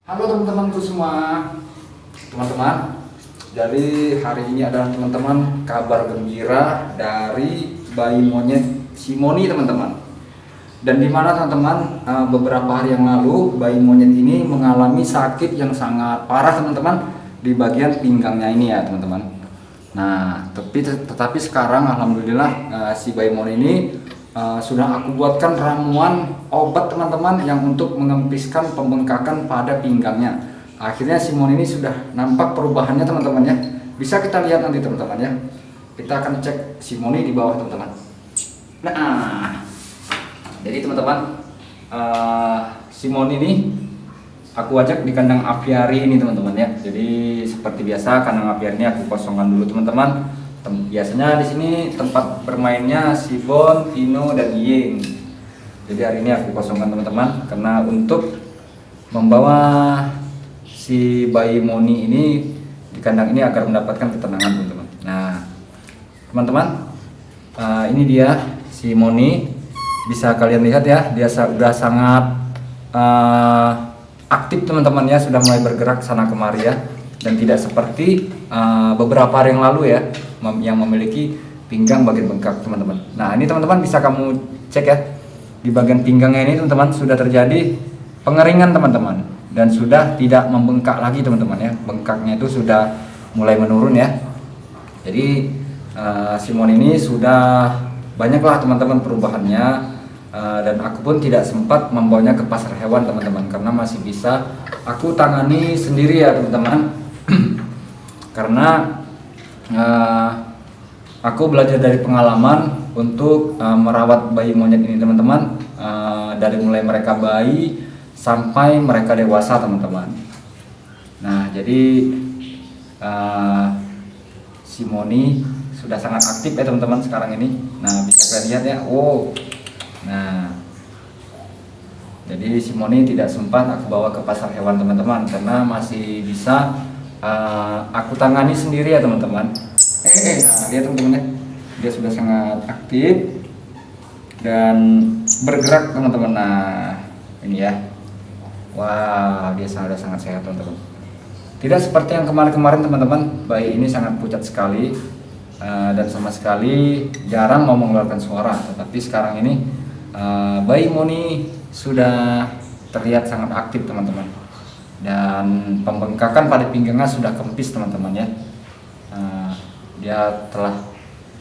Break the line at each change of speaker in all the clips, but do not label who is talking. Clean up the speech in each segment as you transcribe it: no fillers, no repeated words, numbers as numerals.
Halo teman-temanku semua, teman-teman. Jadi hari ini adalah teman-teman kabar gembira dari bayi monyet si Moni teman-teman. Dan di mana teman-teman beberapa hari yang lalu bayi monyet ini mengalami sakit yang sangat parah teman-teman di bagian pinggangnya ini ya teman-teman. Nah tetapi sekarang alhamdulillah si bayi Moni ini sudah aku buatkan ramuan obat teman-teman yang untuk mengempiskan pembengkakan pada pinggangnya. Akhirnya Simon ini sudah nampak perubahannya teman-teman ya. Bisa kita lihat nanti teman-teman ya. Kita akan cek Simon ini di bawah teman-teman. Nah, jadi teman-teman Simon ini aku ajak di kandang apiari ini teman-teman ya. Jadi seperti biasa kandang apiari ini aku kosongkan dulu teman-teman. Biasanya di sini tempat bermainnya si Bon, Tino, dan Ying. Jadi hari ini aku kosongkan teman-teman karena untuk membawa si bayi Moni ini di kandang ini agar mendapatkan ketenangan teman-teman. Nah teman-teman ini dia si Moni, bisa kalian lihat ya, dia sudah sangat aktif teman-teman ya, sudah mulai bergerak sana kemari ya, dan tidak seperti beberapa hari yang lalu ya yang memiliki pinggang bagian bengkak teman-teman. Nah ini teman-teman bisa kamu cek ya, di bagian pinggangnya ini teman-teman sudah terjadi pengeringan teman-teman dan sudah tidak membengkak lagi teman-teman ya, bengkaknya itu sudah mulai menurun ya. Jadi Simon ini sudah banyaklah teman-teman perubahannya, dan aku pun tidak sempat membawanya ke pasar hewan teman-teman karena masih bisa aku tangani sendiri ya teman-teman. Karena aku belajar dari pengalaman untuk merawat bayi monyet ini teman-teman, dari mulai mereka bayi sampai mereka dewasa teman-teman. Nah jadi si Moni sudah sangat aktif ya teman-teman sekarang ini. Nah bisa kalian lihat ya, nah jadi si Moni tidak sempat aku bawa ke pasar hewan teman-teman karena masih bisa aku tangani sendiri ya teman-teman. Nah lihat teman-teman ya, dia sudah sangat aktif dan bergerak teman-teman. Nah ini ya, wah dia sudah sangat sehat teman-teman. Tidak seperti yang kemarin-kemarin teman-teman, bayi ini sangat pucat sekali dan sama sekali jarang mau mengeluarkan suara. Tetapi sekarang ini bayi Moni sudah terlihat sangat aktif teman-teman, dan pembengkakan pada pinggangnya sudah kempis teman-teman ya. Dia telah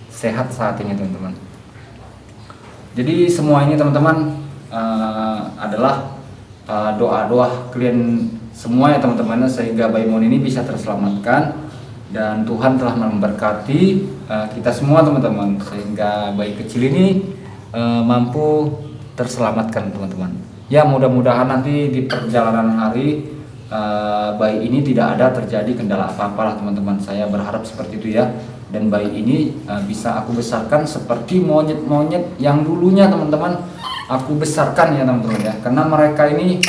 sehat saat ini teman-teman. Jadi semua ini teman-teman adalah doa-doa kalian semua ya teman-teman, sehingga bayi Moni ini bisa terselamatkan dan Tuhan telah memberkati kita semua teman-teman, sehingga bayi kecil ini mampu terselamatkan teman-teman. Ya mudah-mudahan nanti di perjalanan hari bayi ini tidak ada terjadi kendala apa-apa lah teman-teman. Saya berharap seperti itu ya, dan bayi ini bisa aku besarkan seperti monyet-monyet yang dulunya teman-teman aku besarkan ya teman-teman ya, karena mereka ini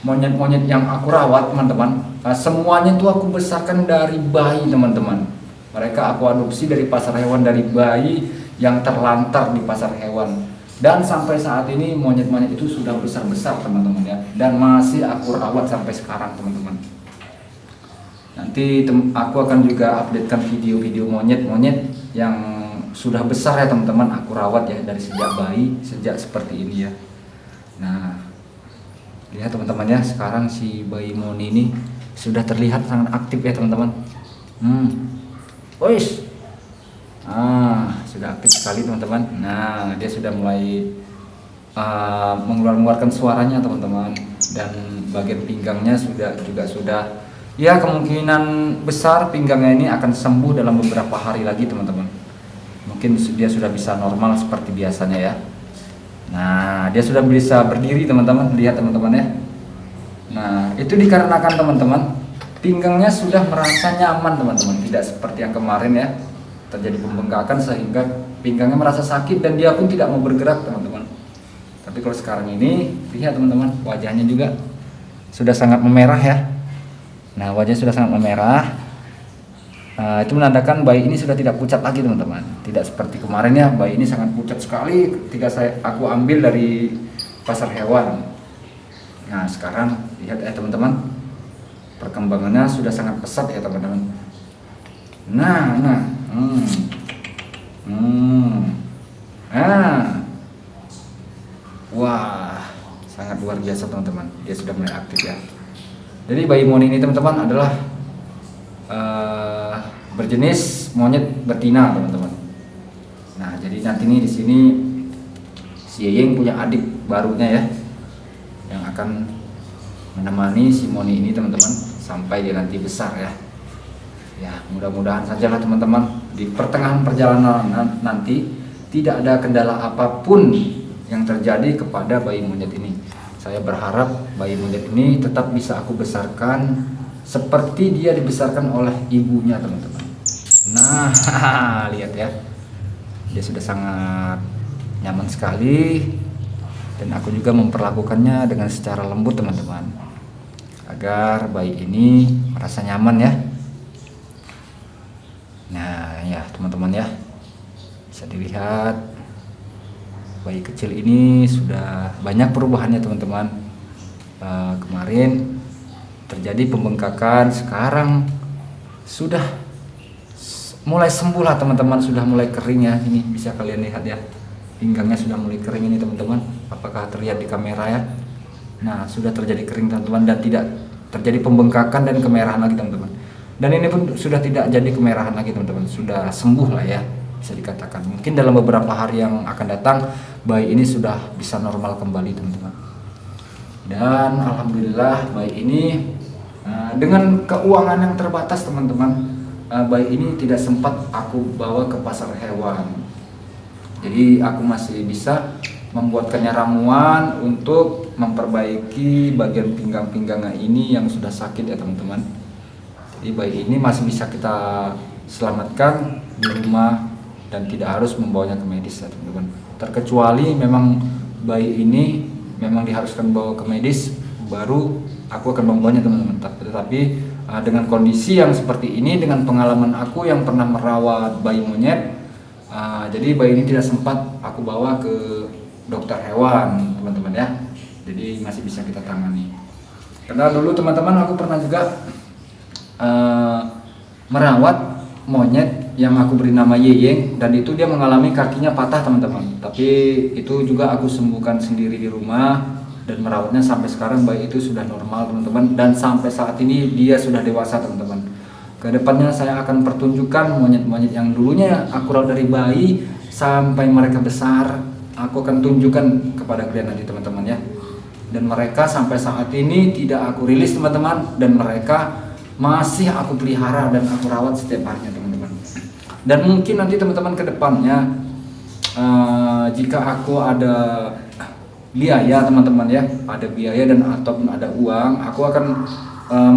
monyet-monyet yang aku rawat teman-teman, semuanya tuh aku besarkan dari bayi teman-teman. Mereka aku adopsi dari pasar hewan, dari bayi yang terlantar di pasar hewan. Dan sampai saat ini monyet-monyet itu sudah besar-besar teman-teman ya, dan masih aku rawat sampai sekarang teman-teman. Nanti aku akan juga updatekan video-video monyet-monyet yang sudah besar ya teman-teman, aku rawat ya dari sejak bayi, sejak seperti ini ya. Nah lihat teman-teman ya, sekarang si bayi Moni ini sudah terlihat sangat aktif ya teman-teman. Sudah aktif sekali teman-teman. Nah dia sudah mulai mengeluarkan suaranya teman-teman, dan bagian pinggangnya juga sudah ya, kemungkinan besar pinggangnya ini akan sembuh dalam beberapa hari lagi teman-teman. Mungkin dia sudah bisa normal seperti biasanya ya. Nah dia sudah bisa berdiri teman-teman, lihat teman-teman ya. Nah itu dikarenakan teman-teman pinggangnya sudah merasa nyaman teman-teman, tidak seperti yang kemarin ya, terjadi pembengkakan sehingga pinggangnya merasa sakit dan dia pun tidak mau bergerak teman-teman. Tapi kalau sekarang ini lihat teman-teman, wajahnya juga sudah sangat memerah ya. Nah wajahnya sudah sangat memerah. Itu menandakan bayi ini sudah tidak pucat lagi teman-teman, tidak seperti kemarin ya, bayi ini sangat pucat sekali ketika aku ambil dari pasar hewan. Nah sekarang lihat ya teman-teman, perkembangannya sudah sangat pesat ya teman-teman. Nah, wah, sangat luar biasa teman-teman. Dia sudah mulai aktif ya. Jadi bayi moni ini teman-teman adalah berjenis monyet betina teman-teman. Nah, jadi nanti nih di sini si Yeyeng punya adik barunya ya, yang akan menemani si moni ini teman-teman sampai dia nanti besar ya. Ya, mudah-mudahan saja lah teman-teman di pertengahan perjalanan nanti tidak ada kendala apapun yang terjadi kepada bayi monyet ini. Saya berharap bayi monyet ini tetap bisa aku besarkan seperti dia dibesarkan oleh ibunya teman-teman. Nah, lihat ya, dia sudah sangat nyaman sekali, dan aku juga memperlakukannya dengan secara lembut teman-teman, agar bayi ini merasa nyaman ya. Nah ya teman-teman ya, bisa dilihat bayi kecil ini sudah banyak perubahannya teman-teman. Kemarin terjadi pembengkakan, sekarang sudah mulai sembuh lah teman-teman, sudah mulai kering ya. Ini bisa kalian lihat ya, pinggangnya sudah mulai kering ini teman-teman. Apakah terlihat di kamera ya? Nah, sudah terjadi kering teman-teman, dan tidak terjadi pembengkakan dan kemerahan lagi teman-teman. Dan ini pun sudah tidak jadi kemerahan lagi teman-teman, sudah sembuh lah ya, bisa dikatakan. Mungkin dalam beberapa hari yang akan datang bayi ini sudah bisa normal kembali teman-teman. Dan alhamdulillah bayi ini dengan keuangan yang terbatas teman-teman, bayi ini tidak sempat aku bawa ke pasar hewan. Jadi aku masih bisa membuatkannya ramuan untuk memperbaiki bagian pinggang-pinggangnya ini yang sudah sakit ya teman-teman. Jadi bayi ini masih bisa kita selamatkan di rumah dan tidak harus membawanya ke medis ya teman-teman. Terkecuali memang bayi ini memang diharuskan bawa ke medis, baru aku akan membawanya teman-teman. Tetapi dengan kondisi yang seperti ini, dengan pengalaman aku yang pernah merawat bayi monyet, jadi bayi ini tidak sempat aku bawa ke dokter hewan teman-teman ya. Jadi masih bisa kita tangani. Karena dulu teman-teman aku pernah juga merawat monyet yang aku beri nama Yeyeng, dan itu dia mengalami kakinya patah teman-teman. Tapi itu juga aku sembuhkan sendiri di rumah dan merawatnya sampai sekarang bayi itu sudah normal teman-teman, dan sampai saat ini dia sudah dewasa teman-teman. Kedepannya saya akan pertunjukkan monyet-monyet yang dulunya aku rawat dari bayi sampai mereka besar, aku akan tunjukkan kepada kalian nanti teman-teman ya. Dan mereka sampai saat ini tidak aku rilis teman-teman, dan mereka masih aku pelihara dan aku rawat setiap harinya teman-teman. Dan mungkin nanti teman-teman ke depannya jika aku ada biaya teman-teman ya, ada biaya dan ataupun ada uang, aku akan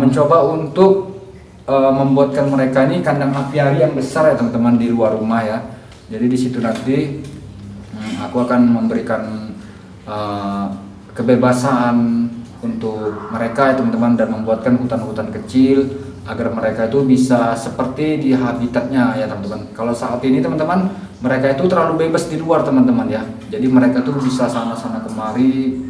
mencoba untuk membuatkan mereka ini kandang apiari yang besar ya teman-teman di luar rumah ya. Jadi di situ nanti aku akan memberikan kebebasan untuk mereka ya teman-teman, dan membuatkan hutan-hutan kecil agar mereka itu bisa seperti di habitatnya ya teman-teman. Kalau saat ini teman-teman, mereka itu terlalu bebas di luar teman-teman ya. Jadi mereka tuh bisa sana-sana kemari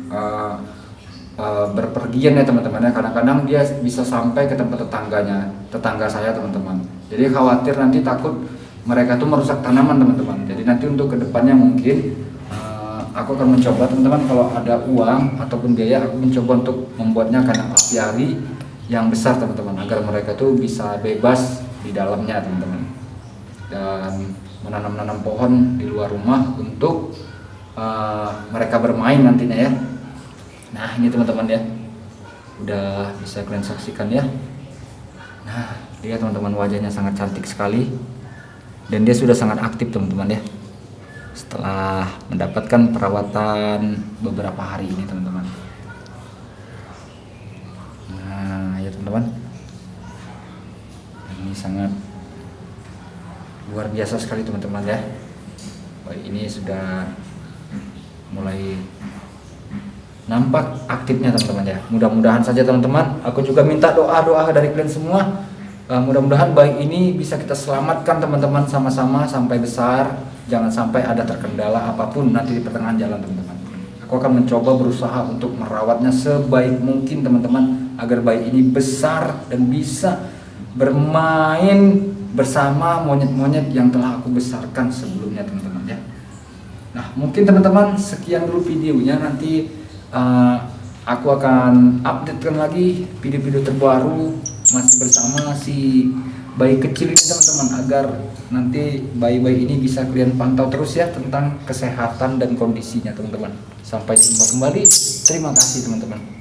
berpergian ya teman-teman ya. Kadang-kadang dia bisa sampai ke tempat tetangga saya teman-teman. Jadi khawatir nanti takut mereka tuh merusak tanaman teman-teman. Jadi nanti untuk kedepannya mungkin aku akan mencoba teman-teman, kalau ada uang ataupun biaya, aku mencoba untuk membuatnya kandang apiari yang besar teman-teman, agar mereka tuh bisa bebas di dalamnya teman-teman, dan menanam-nanam pohon di luar rumah untuk mereka bermain nantinya ya. Nah ini teman-teman ya, udah bisa kalian saksikan ya. Nah dia teman-teman, wajahnya sangat cantik sekali, dan dia sudah sangat aktif teman-teman ya, setelah mendapatkan perawatan beberapa hari ini teman-teman. Nah ya teman-teman, ini sangat luar biasa sekali teman-teman ya. Ini sudah mulai nampak aktifnya teman-teman ya. Mudah-mudahan saja teman-teman, aku juga minta doa-doa dari kalian semua. Mudah-mudahan bayi ini bisa kita selamatkan teman-teman sama-sama sampai besar. Jangan sampai ada terkendala apapun nanti di pertengahan jalan teman-teman. Aku akan mencoba berusaha untuk merawatnya sebaik mungkin teman-teman, agar bayi ini besar dan bisa bermain bersama monyet-monyet yang telah aku besarkan sebelumnya teman-teman ya. Nah mungkin teman-teman sekian dulu videonya, nanti aku akan updatekan lagi video-video terbaru masih bersama si bayi kecil ini teman-teman, agar nanti bayi-bayi ini bisa kalian pantau terus ya tentang kesehatan dan kondisinya teman-teman. Sampai jumpa kembali, terima kasih teman-teman.